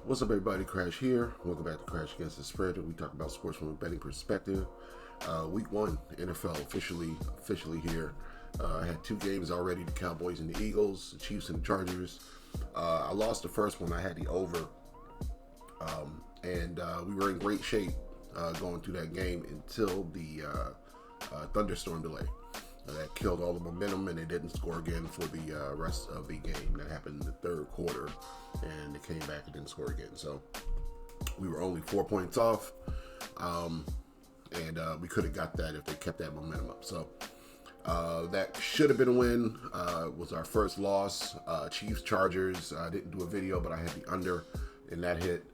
What's up, everybody? Crash here. Welcome back to Crash Against the Spread. We talk about sports from a betting perspective. Week one, NFL officially here. I had two games already: the Cowboys and the Eagles, the Chiefs and the Chargers. I lost the first one. I had the over, and we were in great shape going through that game until the thunderstorm delay. That killed all the momentum, and they didn't score again for the rest of the game. That happened in the third quarter, and they came back and didn't score again. So we were only 4 points off, and we could have got that if they kept that momentum up. So that should have been a win. Was our first loss. Chiefs Chargers. I didn't do a video, but I had the under, and that hit.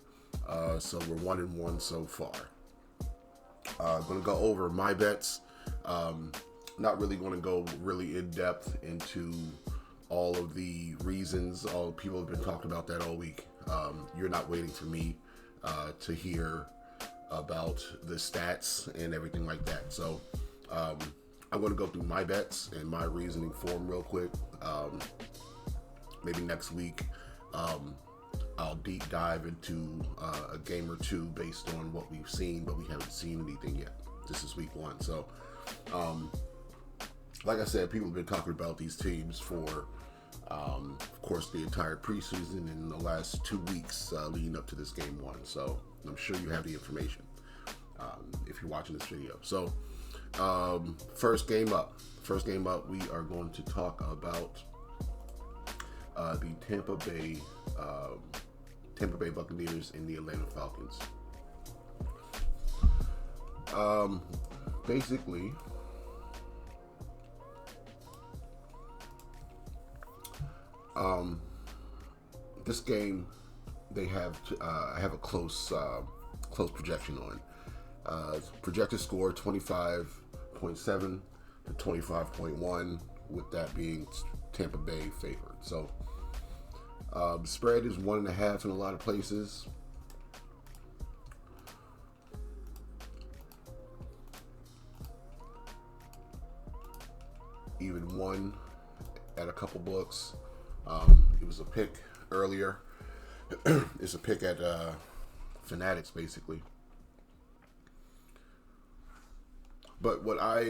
So we're 1-1 so far. Going to go over my bets. Not really going to go really in depth into all of the reasons. All people have been talking about that all week. You're not waiting for me to hear about the stats and everything like that. So I'm going to go through my bets and my reasoning for them real quick. Maybe next week I'll deep dive into a game or two based on what we've seen, but we haven't seen anything yet. This is week one. So like I said, people have been talking about these teams for, of course, the entire preseason and the last 2 weeks leading up to this game one. So I'm sure you have the information if you're watching this video. So first game up, we are going to talk about the Tampa Bay Buccaneers and the Atlanta Falcons. Basically, this game they have I have a close projection on. Projected score 25.7 to 25.1, with that being Tampa Bay favored. So the spread is 1.5 in a lot of places. Even one at a couple books. It was a pick earlier. It's a pick at Fanatics, basically. But what I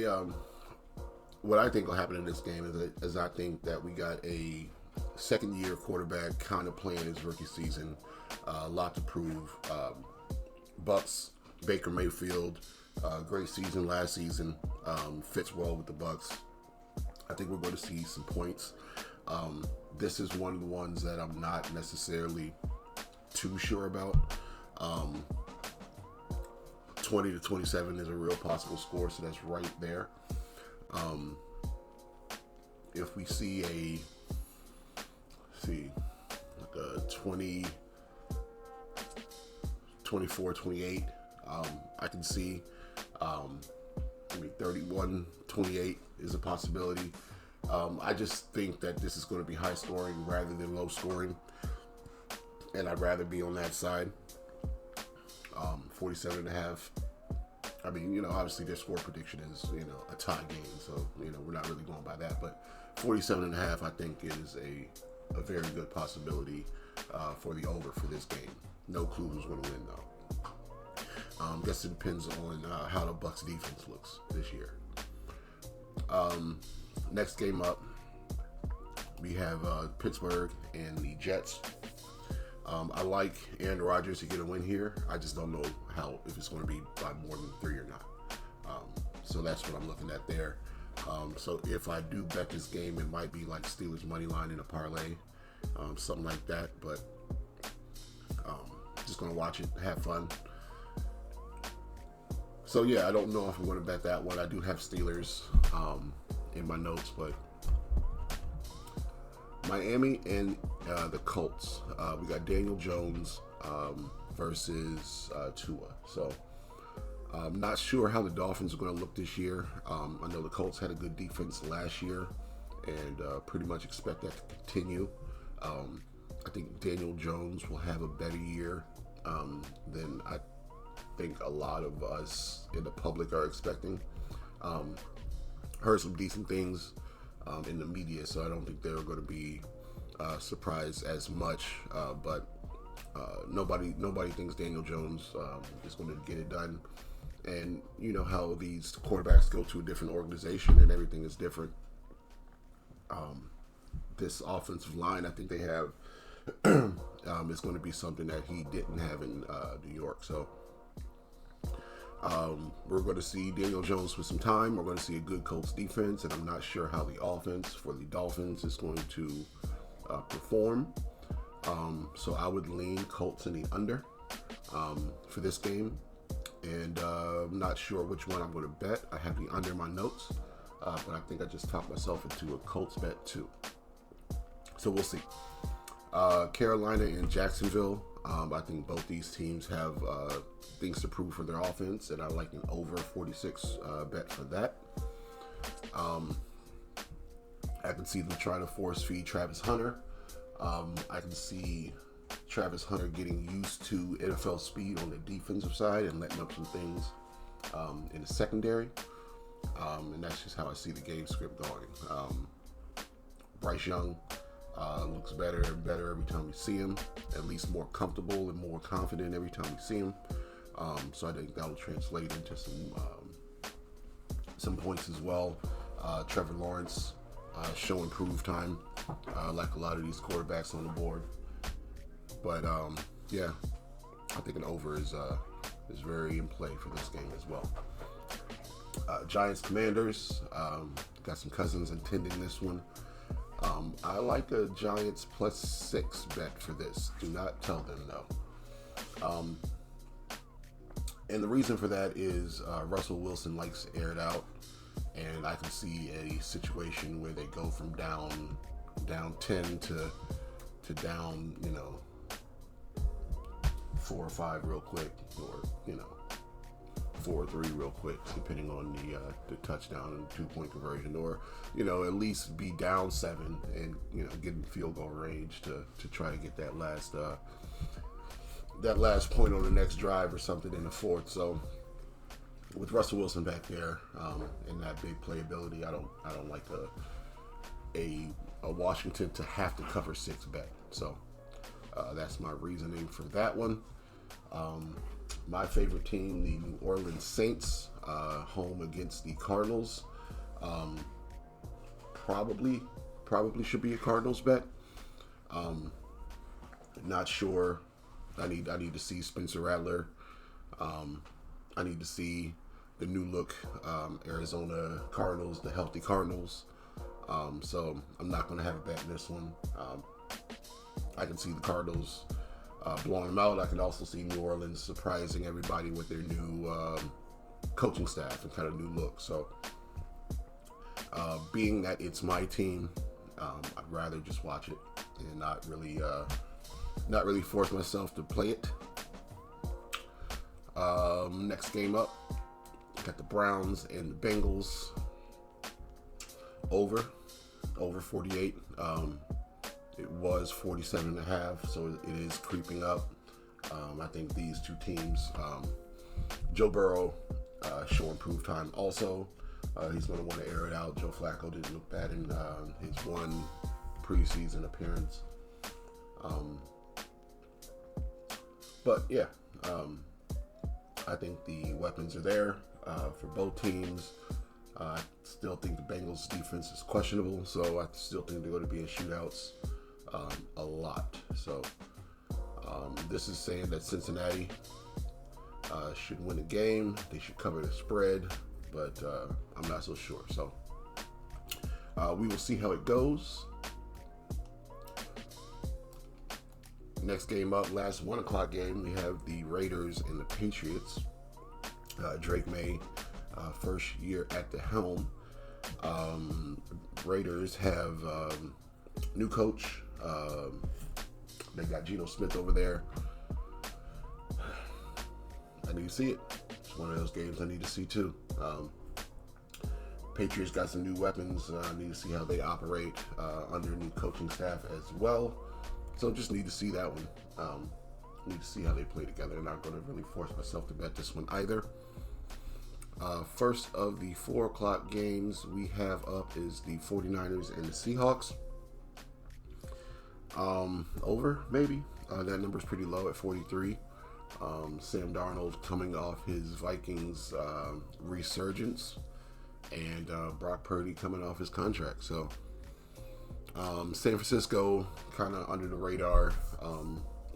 think will happen in this game is I think that we got a second-year quarterback kind of playing his rookie season. A lot to prove. Bucks, Baker Mayfield, great season last season. Fits well with the Bucks. I think we're going to see some points. This is one of the ones that I'm not necessarily too sure about. 20 to 27 is a real possible score, so that's right there. If we see like a 20, 24, 28, I can see 31, 28 is a possibility. I just think that this is going to be high scoring rather than low scoring, and I'd rather be on that side. 47.5. I mean, obviously their score prediction is, a tie game, so, we're not really going by that, but 47.5 I think is a very good possibility for the over for this game. No clue who's going to win, though. Guess it depends on how the Bucks defense looks this year. Next game up, we have Pittsburgh and the Jets. I like Aaron Rodgers to get a win here. I just don't know if it's going to be by more than 3 or not. So that's what I'm looking at there. So if I do bet this game, it might be like Steelers money line in a parlay, something like that. But just going to watch it, have fun. So yeah, I don't know if I'm going to bet that one. I do have Steelers in my notes, but Miami and the Colts. We got Daniel Jones versus Tua. So I'm not sure how the Dolphins are going to look this year. I know the Colts had a good defense last year, and pretty much expect that to continue. I think Daniel Jones will have a better year than I think a lot of us in the public are expecting. Heard some decent things in the media, so I don't think they're going to be surprised as much. But Nobody thinks Daniel Jones is going to get it done. And you know how these quarterbacks go to a different organization and everything is different. This offensive line, I think they have, is going to be something that he didn't have in New York. So we're going to see Daniel Jones for some time. We're going to see a good Colts defense, and I'm not sure how the offense for the Dolphins is going to perform. So I would lean Colts in the under for this game. And I'm not sure which one I'm going to bet. I have the under in my notes, but I think I just talked myself into a Colts bet too. So we'll see. Carolina and Jacksonville. I think both these teams have things to prove for their offense, and I like an over 46 bet for that. I can see them trying to force feed Travis Hunter. I can see Travis Hunter getting used to NFL speed on the defensive side and letting up some things in the secondary. And that's just how I see the game script going. Bryce Young looks better and better every time we see him, at least more comfortable and more confident every time we see him. So I think that will translate into some points as well. Trevor Lawrence show improved time, like a lot of these quarterbacks on the board. But yeah, I think an over is very in play for this game as well. Giants Commanders, got some cousins attending this one. I like a Giants +6 bet for this. Do not tell them no. And the reason for that is Russell Wilson likes to air it out, and I can see a situation where they go from down 10 to down 4 or 5 real quick, or 4 or 3 real quick, depending on the touchdown and 2-point conversion, or at least be down 7 and get in field goal range to try to get that last point on the next drive or something in the fourth. So with Russell Wilson back there and that big playability, I don't like a Washington to have to cover 6 bet. So that's my reasoning for that one. My favorite team, the New Orleans Saints, home against the Cardinals. Probably should be a Cardinals bet. Not sure. I need to see Spencer Rattler. I need to see the new look Arizona Cardinals, the healthy Cardinals. So I'm not going to have a bet in this one. I can see the Cardinals blowing them out. I can also see New Orleans surprising everybody with their new coaching staff and kind of new look. So being that it's my team, I'd rather just watch it and not really force myself to play it. Next game up, got the Browns and the Bengals. Over 48. It was 47.5, so it is creeping up. I think these two teams, Joe Burrow, show improved time also. He's going to want to air it out. Joe Flacco didn't look bad in his one preseason appearance. But yeah, I think the weapons are there for both teams. I still think the Bengals defense is questionable, so I still think they're going to be in shootouts a lot. So this is saying that Cincinnati should win a game. They should cover the spread, but I'm not so sure. So we will see how it goes. Next game up, last 1 o'clock game, we have the Raiders and the Patriots. Drake May, first year at the helm. Raiders have new coach. They got Geno Smith over there. I need to see it. It's one of those games I need to see too. Patriots got some new weapons. I need to see how they operate under new coaching staff as well. So just need to see that one. Need to see how they play together. I'm not going to really force myself to bet this one either. First of the 4 o'clock games we have up is the 49ers and the Seahawks. Over, maybe. That number's pretty low at 43. Sam Darnold coming off his Vikings resurgence, and Brock Purdy coming off his contract. So San Francisco kind of under the radar.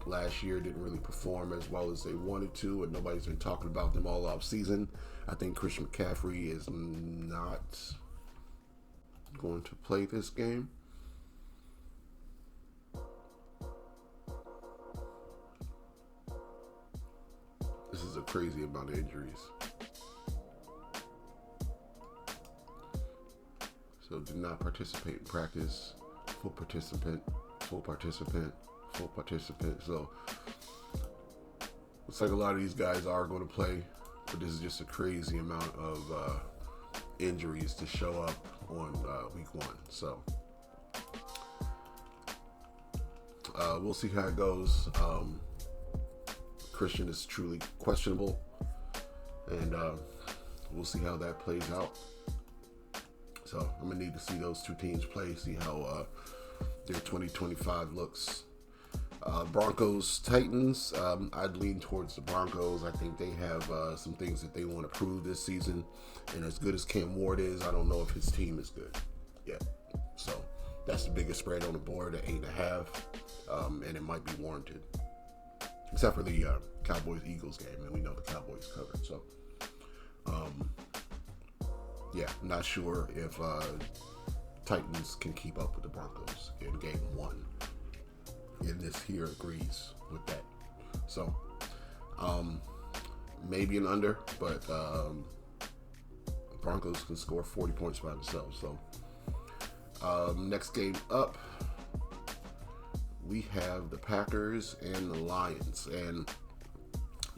Last year didn't really perform as well as they wanted to, and nobody's been talking about them all off season. I think Christian McCaffrey is not going to play this game. This is a crazy amount of injuries. So did not participate in practice. Full participant, full participant, full participant. So looks like a lot of these guys are going to play, but this is just a crazy amount of injuries to show up on week 1. So we'll see how it goes. Christian is truly questionable, and we'll see how that plays out. So I'm gonna need to see those two teams play, see how their 2025 looks. Broncos, Titans. I'd lean towards the Broncos. I think they have some things that they want to prove this season, and as good as Cam Ward is, I don't know if his team is good yet. So that's the biggest spread on the board at 8.5, and it might be warranted, except for the Cowboys-Eagles game, and we know the Cowboys covered. So, yeah, not sure if Titans can keep up with the Broncos in game 1. And this here agrees with that. So, maybe an under, but Broncos can score 40 points by themselves. So, next game up, we have the Packers and the Lions. And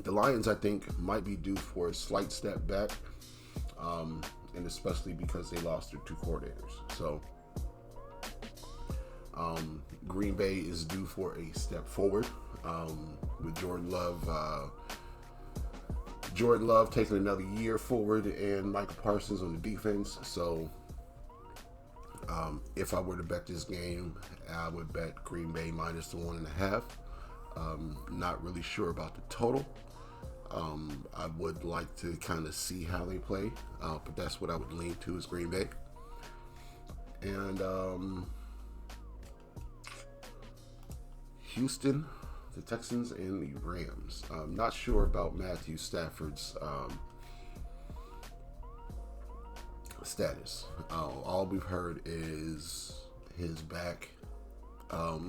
the Lions, I think, might be due for a slight step back, and especially because they lost their 2 coordinators. So Green Bay is due for a step forward with Jordan Love. Jordan Love taking another year forward, and Michael Parsons on the defense. So if I were to bet this game, I would bet Green Bay minus the 1.5. Not really sure about the total. I would like to kind of see how they play, but that's what I would lean to is Green Bay. And Houston, the Texans, and the Rams. I'm not sure about Matthew Stafford's status. All we've heard is his back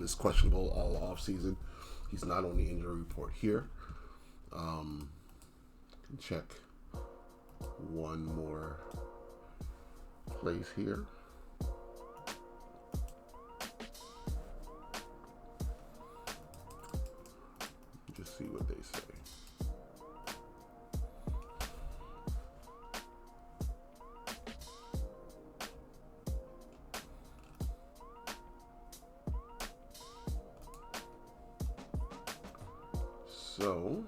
is questionable all off season. He's not on the injury report here. Check one more place here. Just see what they say. So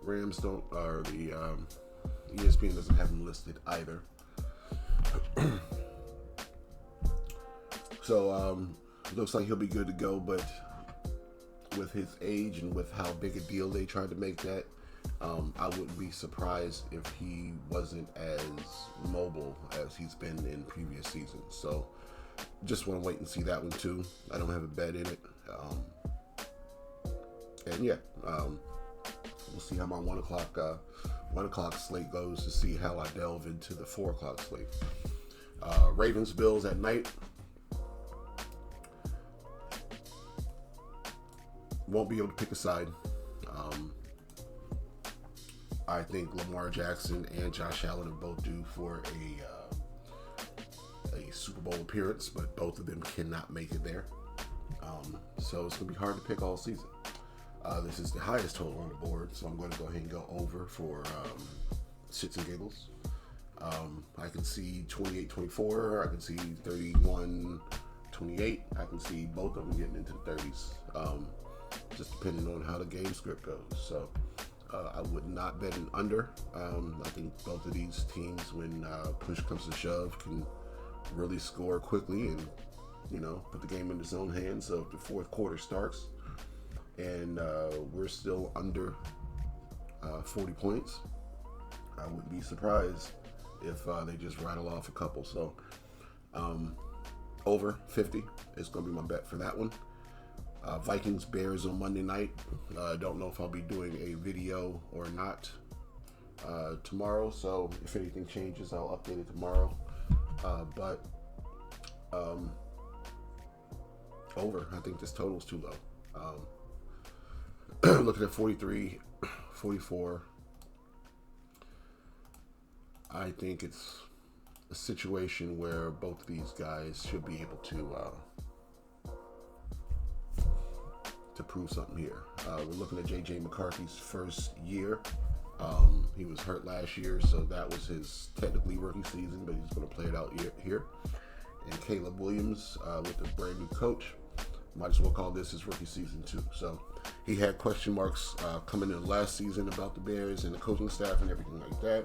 Rams don't, or the ESPN doesn't have him listed either. So looks like he'll be good to go, but with his age and with how big a deal they tried to make that, I wouldn't be surprised if he wasn't as mobile as he's been in previous seasons. So just want to wait and see that one too. I don't have a bet in it. And yeah, we'll see how my 1 o'clock slate goes to see how I delve into the 4 o'clock slate. Ravens Bills at night. Won't be able to pick a side. I think Lamar Jackson and Josh Allen are both due for a Super Bowl appearance, but both of them cannot make it there. So it's going to be hard to pick all season. This is the highest total on the board, so I'm going to go ahead and go over for shits and giggles. I can see 28-24. I can see 31-28. I can see both of them getting into the 30s, just depending on how the game script goes. So I would not bet an under. I think both of these teams, when push comes to shove, can really score quickly and put the game in his own hands. So if the fourth quarter starts and we're still under 40 points, I wouldn't be surprised if they just rattle off a couple. So over 50 is going to be my bet for that one. Vikings Bears on Monday night. Don't know if I'll be doing a video or not tomorrow. So if anything changes, I'll update it tomorrow. But over. I think this total is too low. Looking at 43, 44. I think it's a situation where both of these guys should be able to prove something here. We're looking at J.J. McCarthy's first year. He was hurt last year, so that was his technically rookie season, but he's going to play it out here. And Caleb Williams with a brand new coach. Might as well call this his rookie season too. So he had question marks coming in last season about the Bears and the coaching staff and everything like that.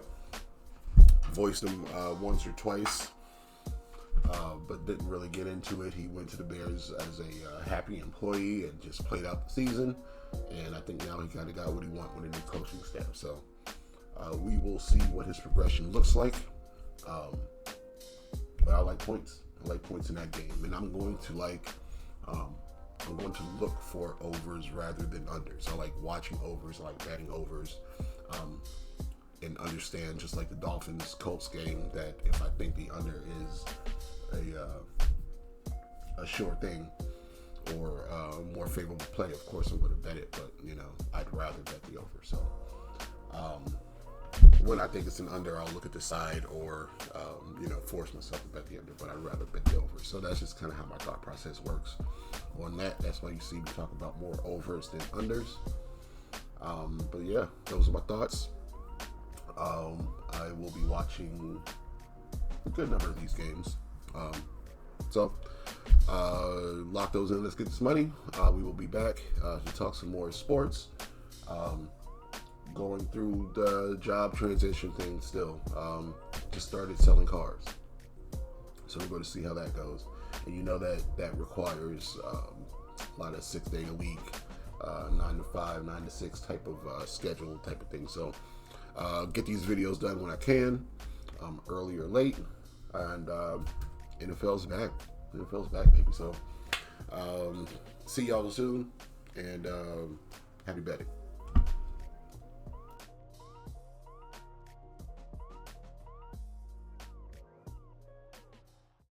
Voiced them once or twice, but didn't really get into it. He went to the Bears as a happy employee and just played out the season. And I think now he kind of got what he wanted with a new coaching staff. So we will see what his progression looks like. But I like points. I like points in that game, and I'm going to look for overs rather than unders. I like watching overs. I like betting overs. And understand, just like the Dolphins Colts game, that if I think the under is a sure thing or a more favorable play, of course I'm going to bet it. But I'd rather bet the over. So when I think it's an under, I'll look at the side or force myself to bet the under. But I'd rather bet the over. So that's just kind of how my thought process works on that. That's why you see me talk about more overs than unders. But yeah, those are my thoughts. I will be watching a good number of these games. So lock those in. Let's get this money. We will be back to talk some more sports. Going through the job transition thing still. Just started selling cars. So we're going to see how that goes. And that requires a lot of 6 day a week, 9 to 5, 9 to 6 type of schedule type of thing. So get these videos done when I can, early or late, and NFL's back. NFL's back, baby. So see y'all soon, and happy betting.